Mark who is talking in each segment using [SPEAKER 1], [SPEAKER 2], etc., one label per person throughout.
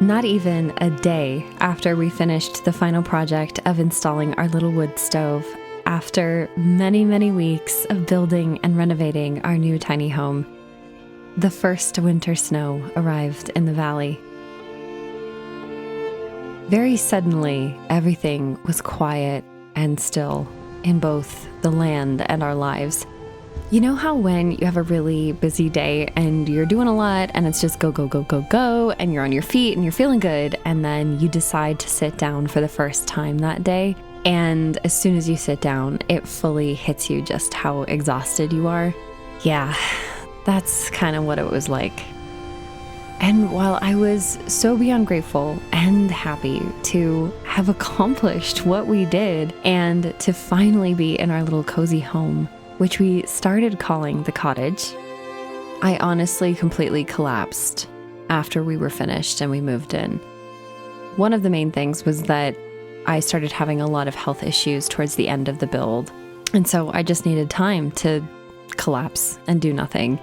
[SPEAKER 1] Not even a day after we finished the final project of installing our little wood stove, after many, many weeks of building and renovating our new tiny home, the first winter snow arrived in the valley. Very suddenly, everything was quiet and still in both the land and our lives. You know how when you have a really busy day and you're doing a lot and it's just go, go, go, go, go, and you're on your feet and you're feeling good, and then you decide to sit down for the first time that day, and as soon as you sit down, it fully hits you just how exhausted you are? Yeah, that's kind of what it was like. And while I was so beyond grateful and happy to have accomplished what we did and to finally be in our little cozy home, which we started calling the cottage, I honestly completely collapsed after we were finished and we moved in. One of the main things was that I started having a lot of health issues towards the end of the build, and so I just needed time to collapse and do nothing.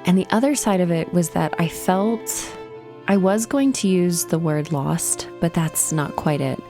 [SPEAKER 1] And the other side of it was that I felt I was going to use the word lost, but that's not quite it.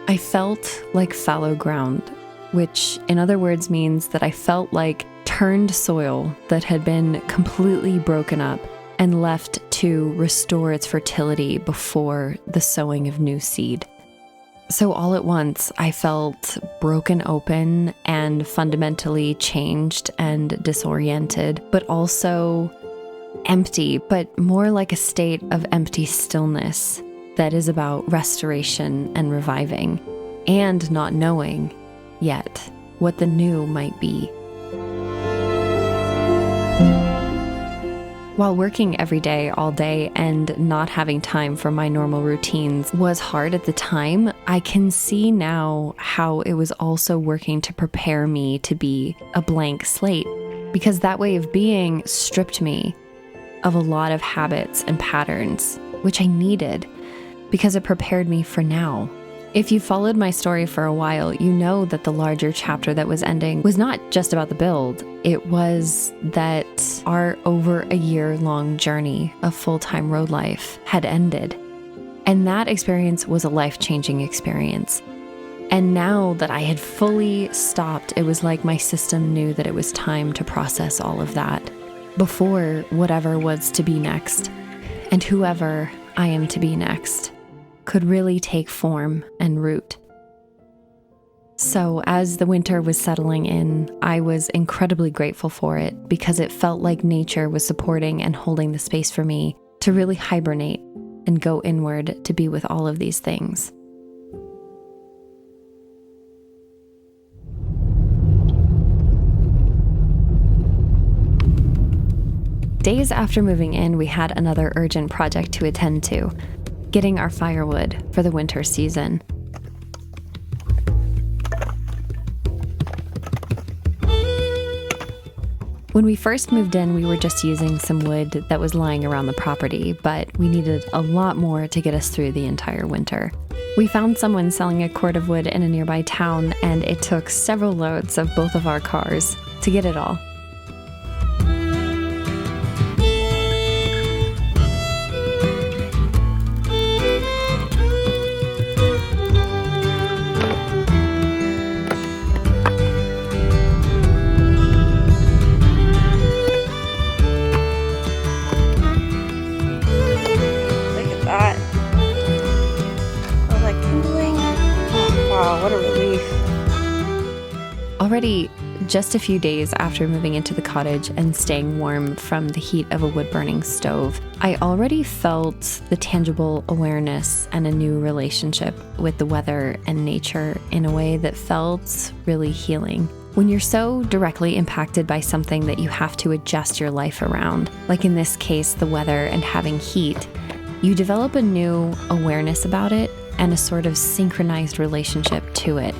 [SPEAKER 1] I felt like fallow ground, which in other words means that I felt like turned soil that had been completely broken up and left to restore its fertility before the sowing of new seed. So all at once, I felt broken open and fundamentally changed and disoriented, but also empty, but more like a state of empty stillness that is about restoration and reviving, and not knowing yet what the new might be. While working every day, all day, and not having time for my normal routines was hard at the time, I can see now how it was also working to prepare me to be a blank slate, because that way of being stripped me of a lot of habits and patterns, which I needed, because it prepared me for now. If you followed my story for a while, you know that the larger chapter that was ending was not just about the build. It was that our over a year-long journey of full-time road life had ended. And that experience was a life-changing experience. And now that I had fully stopped, it was like my system knew that it was time to process all of that before whatever was to be next, and whoever I am to be next, could really take form and root. So as the winter was settling in, I was incredibly grateful for it, because it felt like nature was supporting and holding the space for me to really hibernate and go inward to be with all of these things. Days after moving in, we had another urgent project to attend to: getting our firewood for the winter season. When we first moved in, we were just using some wood that was lying around the property, but we needed a lot more to get us through the entire winter. We found someone selling a cord of wood in a nearby town, and it took several loads of both of our cars to get it all. Already just a few days after moving into the cottage and staying warm from the heat of a wood-burning stove, I already felt the tangible awareness and a new relationship with the weather and nature in a way that felt really healing. When you're so directly impacted by something that you have to adjust your life around, like in this case, the weather and having heat, you develop a new awareness about it and a sort of synchronized relationship to it.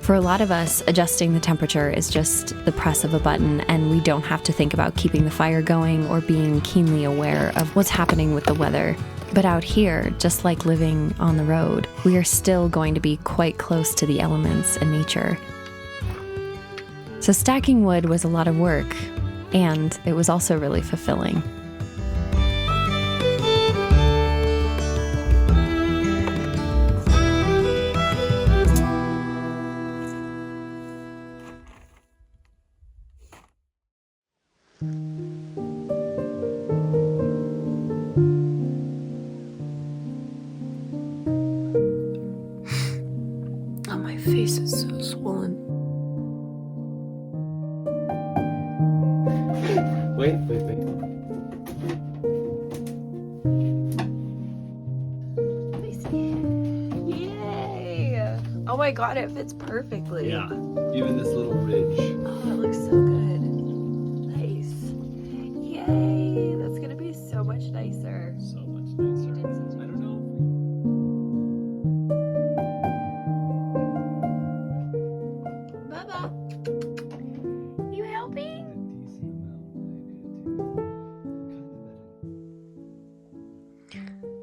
[SPEAKER 1] For a lot of us, adjusting the temperature is just the press of a button, and we don't have to think about keeping the fire going or being keenly aware of what's happening with the weather. But out here, just like living on the road, we are still going to be quite close to the elements and nature. So stacking wood was a lot of work, and it was also really fulfilling.
[SPEAKER 2] Wait.
[SPEAKER 3] Yay! Oh my god, it fits perfectly.
[SPEAKER 2] Yeah, even this little ridge.
[SPEAKER 3] Oh, it looks so good. Nice. Yay! That's gonna be so much nicer.
[SPEAKER 2] So much nicer. I don't know.
[SPEAKER 3] Bubba, you helping?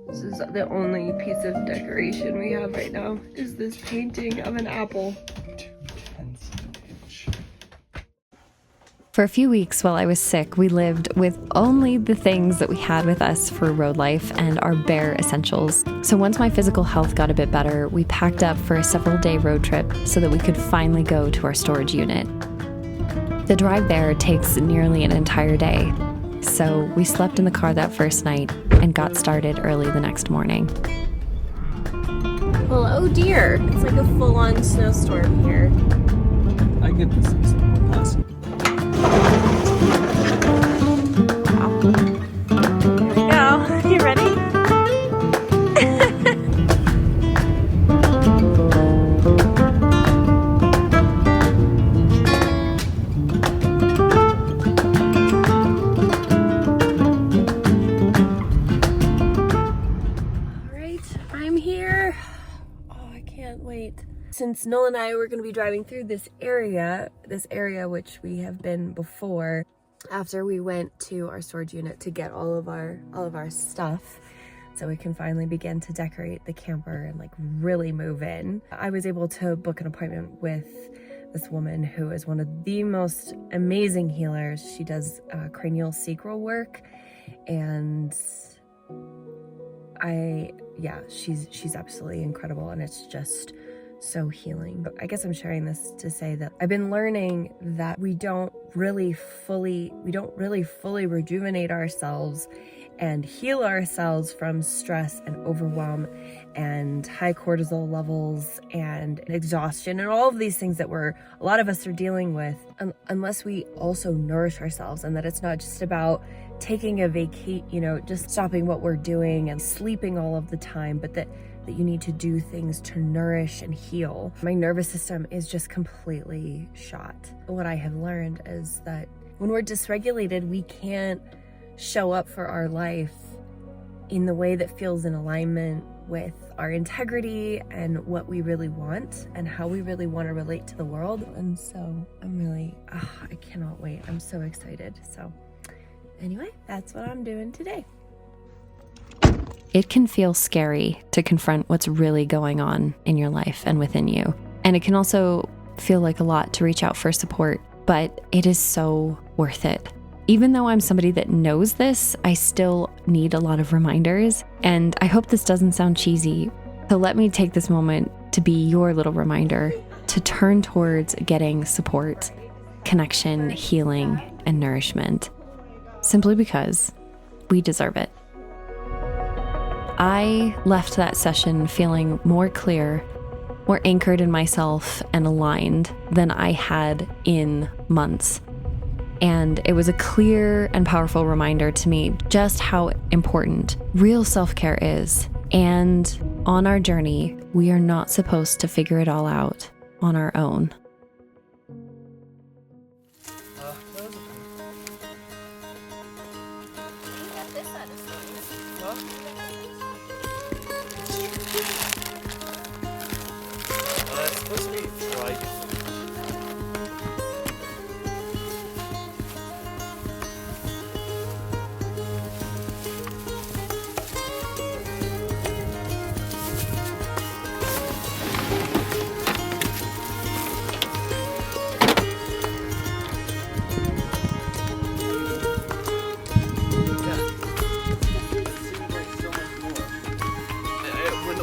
[SPEAKER 3] This is the only piece of decoration we have right now, is this painting of an apple.
[SPEAKER 1] For a few weeks while I was sick, we lived with only the things that we had with us for road life and our bare essentials. So once my physical health got a bit better, we packed up for a several-day road trip so that we could finally go to our storage unit. The drive there takes nearly an entire day, so we slept in the car that first night and got started early the next morning.
[SPEAKER 3] Well, oh dear, it's like a full-on snowstorm here.
[SPEAKER 2] I get this classic.
[SPEAKER 3] Here we go. You ready? I'm here. Oh, I can't wait. Since Noel and I were going to be driving through this area which we have been before, after we went to our storage unit to get all of our stuff, so we can finally begin to decorate the camper and like really move in. I was able to book an appointment with this woman who is one of the most amazing healers. She does cranial sacral work, and she's absolutely incredible, and it's just so healing. But I guess I'm sharing this to say that I've been learning that we don't really fully rejuvenate ourselves and heal ourselves from stress and overwhelm and high cortisol levels and exhaustion and all of these things that a lot of us are dealing with, unless we also nourish ourselves, and that it's not just about taking a just stopping what we're doing and sleeping all of the time, but that you need to do things to nourish and heal. My nervous system is just completely shot. What I have learned is that when we're dysregulated, we can't show up for our life in the way that feels in alignment with our integrity and what we really want and how we really want to relate to the world. And so I cannot wait. I'm so excited. So anyway, that's what I'm doing today.
[SPEAKER 1] It can feel scary to confront what's really going on in your life and within you. And it can also feel like a lot to reach out for support, but it is so worth it. Even though I'm somebody that knows this, I still need a lot of reminders. And I hope this doesn't sound cheesy, so let me take this moment to be your little reminder to turn towards getting support, connection, healing, and nourishment, simply because we deserve it. I left that session feeling more clear, more anchored in myself and aligned than I had in months. And it was a clear and powerful reminder to me just how important real self-care is. And on our journey, we are not supposed to figure it all out on our own.
[SPEAKER 2] It's supposed to be fried.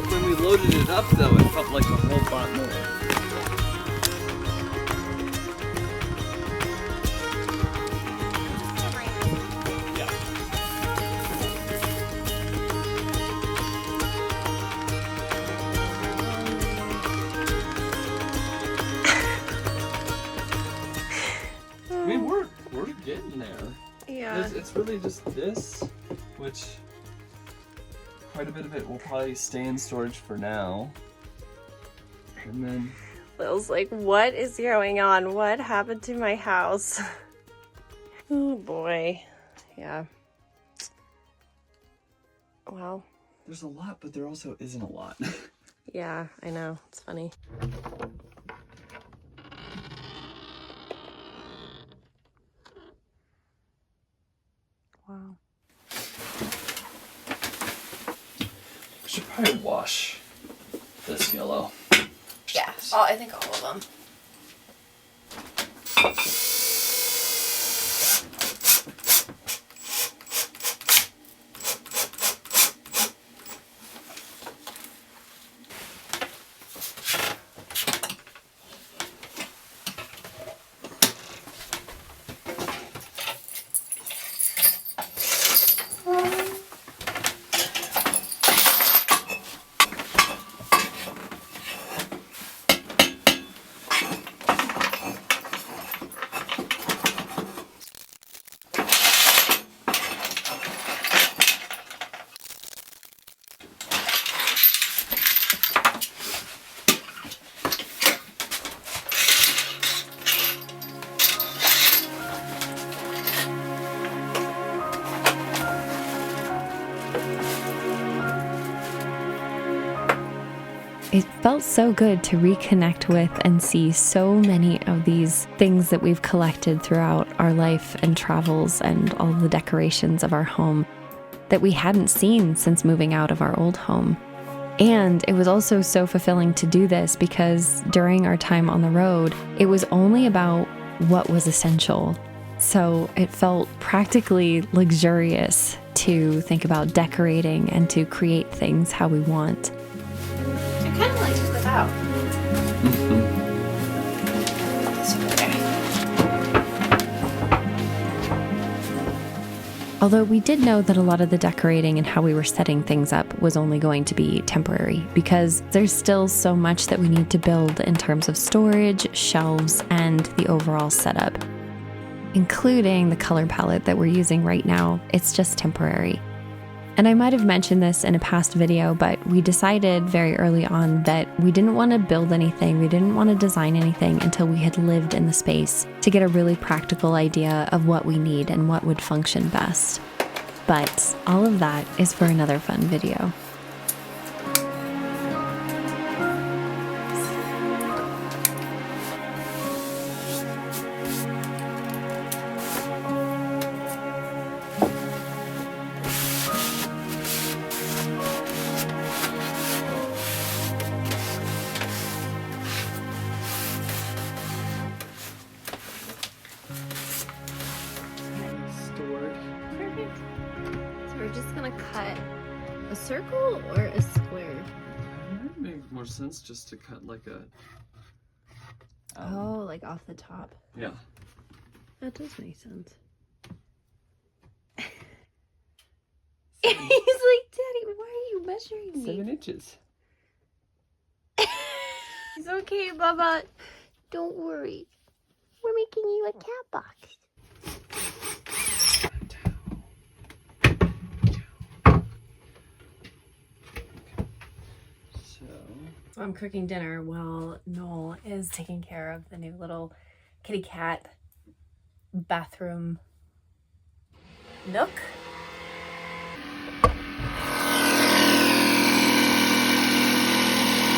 [SPEAKER 2] When we loaded it up, though, it felt like a whole lot more. I mean, we're getting there.
[SPEAKER 3] Yeah.
[SPEAKER 2] It's really just this, which quite a bit of it will probably stay in storage for now. And then
[SPEAKER 3] Lil's like, what is going on? What happened to my house? Oh boy. Yeah. Well.
[SPEAKER 2] there's a lot, but there also isn't a lot.
[SPEAKER 3] Yeah, I know. It's funny. Wow.
[SPEAKER 2] We should probably wash this yellow.
[SPEAKER 3] Yeah. Oh, I think all of them.
[SPEAKER 1] It felt so good to reconnect with and see so many of these things that we've collected throughout our life and travels and all the decorations of our home that we hadn't seen since moving out of our old home. And it was also so fulfilling to do this because during our time on the road, it was only about what was essential. So it felt practically luxurious to think about decorating and to create things how we want.
[SPEAKER 3] I kind of like it without.
[SPEAKER 1] Although we did know that a lot of the decorating and how we were setting things up was only going to be temporary because there's still so much that we need to build in terms of storage, shelves, and the overall setup. Including the color palette that we're using right now, it's just temporary. And I might have mentioned this in a past video, but we decided very early on that we didn't want to build anything, we didn't want to design anything until we had lived in the space to get a really practical idea of what we need and what would function best. But all of that is for another fun video.
[SPEAKER 2] Stored.
[SPEAKER 3] Perfect. So we're just gonna cut a circle or a square.
[SPEAKER 2] It might make more sense just to cut like a.
[SPEAKER 3] Oh, like off the top.
[SPEAKER 2] Yeah.
[SPEAKER 3] That does make sense. He's like, Daddy, why are you measuring me?
[SPEAKER 2] 7 inches.
[SPEAKER 3] It's okay, Bubba. Don't worry. We're making you a cat box. So I'm cooking dinner while Noel is taking care of the new little kitty cat bathroom nook.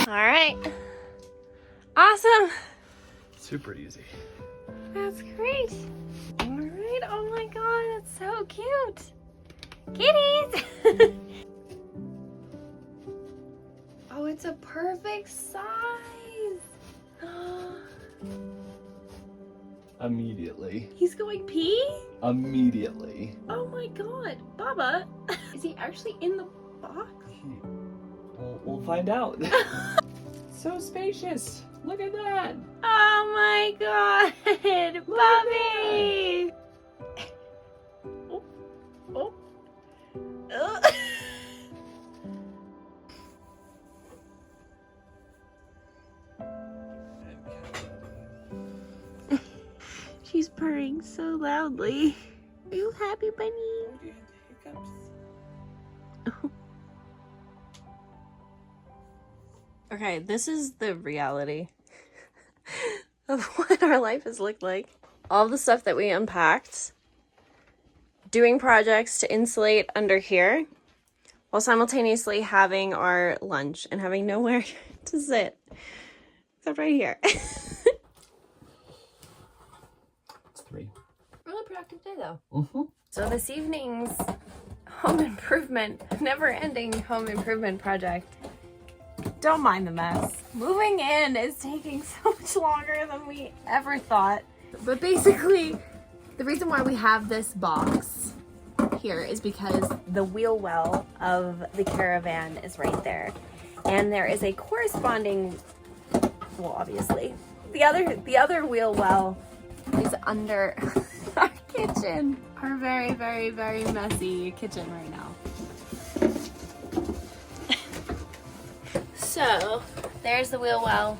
[SPEAKER 3] All right. Awesome.
[SPEAKER 2] super easy.
[SPEAKER 3] That's great. All right. Oh my God, that's so cute. Kitties. Oh, it's a perfect size.
[SPEAKER 2] Immediately.
[SPEAKER 3] He's going pee?
[SPEAKER 2] Immediately.
[SPEAKER 3] Oh my God, Baba. Is he actually in the box?
[SPEAKER 2] We'll find out. So spacious. Look at that.
[SPEAKER 3] Oh my God, Bobby. Oh, oh. She's purring so loudly. Are you happy, bunny?
[SPEAKER 2] Oh, do you have the hiccups?
[SPEAKER 3] Okay, this is the reality of what our life has looked like. All the stuff that we unpacked, doing projects to insulate under here, while simultaneously having our lunch and having nowhere to sit, except right here.
[SPEAKER 2] It's 3.
[SPEAKER 3] Really productive day, though.
[SPEAKER 2] Mm-hmm.
[SPEAKER 3] So this evening's home improvement, never-ending home improvement project. Don't mind the mess. Moving in is taking so much longer than we ever thought. But basically, the reason why we have this box here is because the wheel well of the caravan is right there. And there is a corresponding, well, obviously, the other wheel well is under our kitchen. Our very, very, very messy kitchen right now. So, there's the wheel well.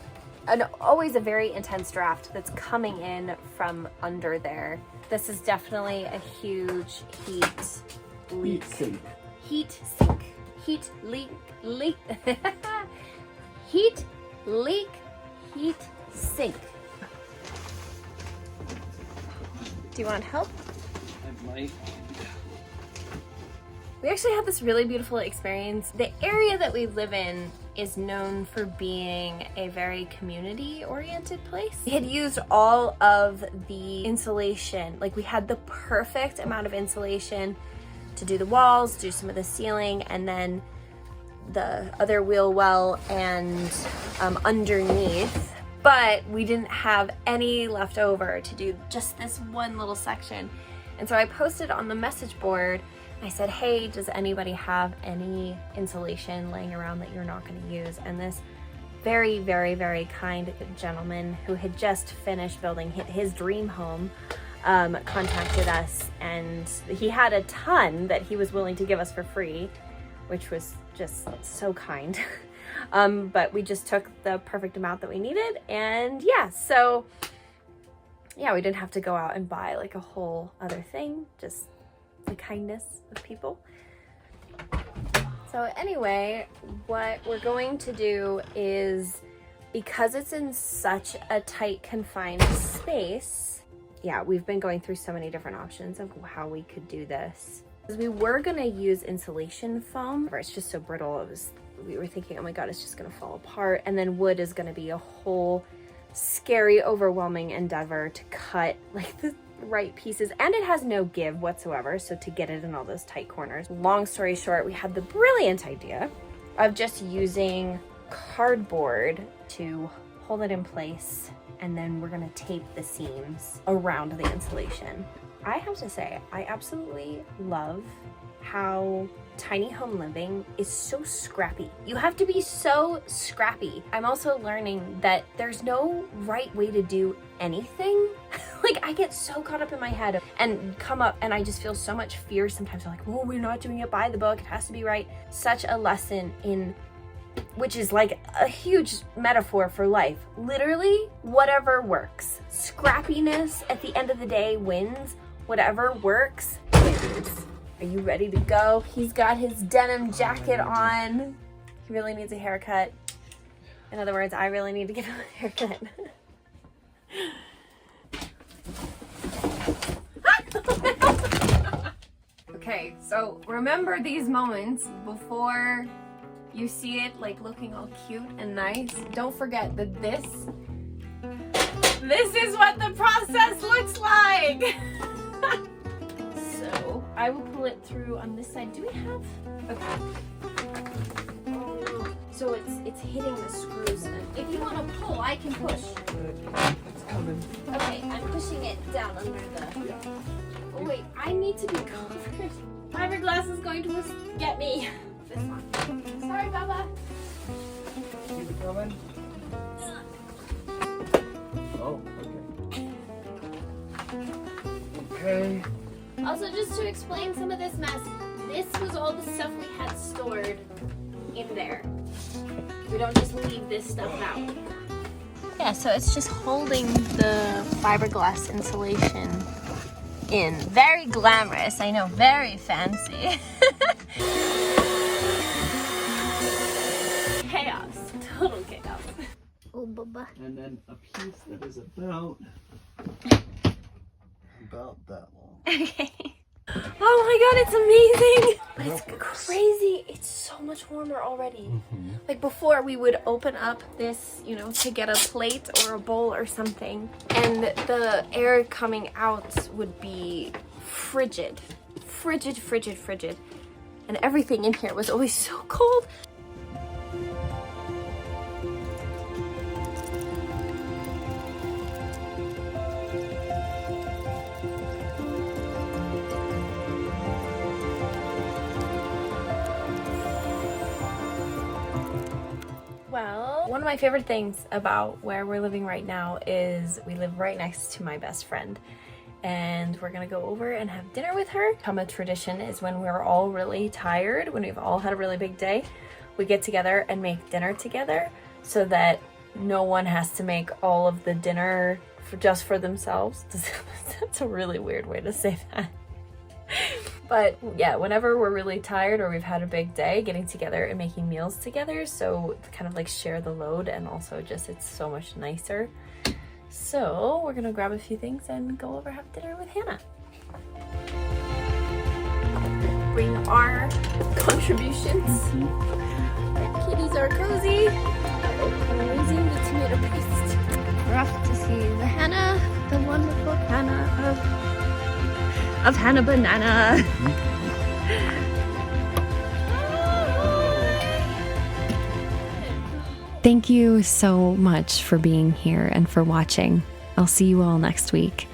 [SPEAKER 3] And always a very intense draft that's coming in from under there. This is definitely a huge heat leak. Heat sink. Heat leak. Heat leak. Heat sink. Do you want help?
[SPEAKER 2] I might.
[SPEAKER 3] We actually had this really beautiful experience. The area that we live in is known for being a very community-oriented place. We had used all of the insulation. Like, we had the perfect amount of insulation to do the walls, do some of the ceiling, and then the other wheel well and underneath. But we didn't have any left over to do just this one little section. And so I posted on the message board, I said, hey, does anybody have any insulation laying around that you're not going to use? And this very, very, very kind gentleman who had just finished building his dream home contacted us, and he had a ton that he was willing to give us for free, which was just so kind. But we just took the perfect amount that we needed, and yeah, so yeah, we didn't have to go out and buy like a whole other thing, just the kindness of people. So anyway, what we're going to do is, because it's in such a tight, confined space, yeah, we've been going through so many different options of how we could do this. We were gonna use insulation foam, but it's just so brittle. We were thinking, oh my God, it's just gonna fall apart. And then wood is gonna be a whole scary, overwhelming endeavor to cut like the right pieces, and it has no give whatsoever, so to get it in all those tight corners. Long story short, we had the brilliant idea of just using cardboard to hold it in place, and then we're gonna tape the seams around the insulation. I have to say, I absolutely love how tiny home living is so scrappy. You have to be so scrappy. I'm also learning that there's no right way to do anything. Like, I get so caught up in my head and come up and I just feel so much fear sometimes. I'm like, oh, we're not doing it by the book. It has to be right. Such a lesson in, which is like a huge metaphor for life. Literally, whatever works. Scrappiness at the end of the day wins. Whatever works wins. Are you ready to go? He's got his denim jacket on. He really needs a haircut. In other words, I really need to give him a haircut. Okay, so remember these moments before you see it like looking all cute and nice. Don't forget that this is what the process looks like. So I will pull it through on this side. Do we have? Okay. So it's hitting the screws. If you want to pull, I can push.
[SPEAKER 2] It's coming.
[SPEAKER 3] Okay, I'm pushing it down under the.
[SPEAKER 2] Yeah.
[SPEAKER 3] Oh wait, I need to be covered. Fiberglass is going to get me. This one. Sorry, Baba.
[SPEAKER 2] Keep it coming. Oh, okay. Okay.
[SPEAKER 3] Also, just to explain some of this mess, this was all the stuff we had stored in there. We don't just leave this stuff out. Yeah, so it's just holding the fiberglass insulation
[SPEAKER 4] in. Very glamorous, I know, very fancy. Chaos, total chaos. Oh, Bubba.
[SPEAKER 2] And then a piece that is about that long.
[SPEAKER 4] Okay. Oh my god, it's amazing! But it's crazy. It's so much warmer already. Like before, we would open up this, you know, to get a plate or a bowl or something, and the air coming out would be frigid. Frigid, frigid, frigid. And everything in here was always so cold. Well, one of my favorite things about where we're living right now is we live right next to my best friend. And we're gonna go over and have dinner with her. A tradition is when we're all really tired, when we've all had a really big day, we get together and make dinner together so that no one has to make all of the dinner just for themselves. That's a really weird way to say that. But yeah, whenever we're really tired or we've had a big day, getting together and making meals together, so kind of like share the load, and also just it's so much nicer. So we're gonna grab a few things and go over have dinner with Hannah. Bring our contributions. Our kitties are cozy. I'm using the tomato paste. We're off to see the Hannah, the wonderful Hannah of Hannah Banana.
[SPEAKER 1] Thank you so much for being here and for watching. I'll see you all next week.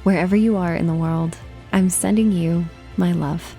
[SPEAKER 1] Wherever you are in the world, I'm sending you my love.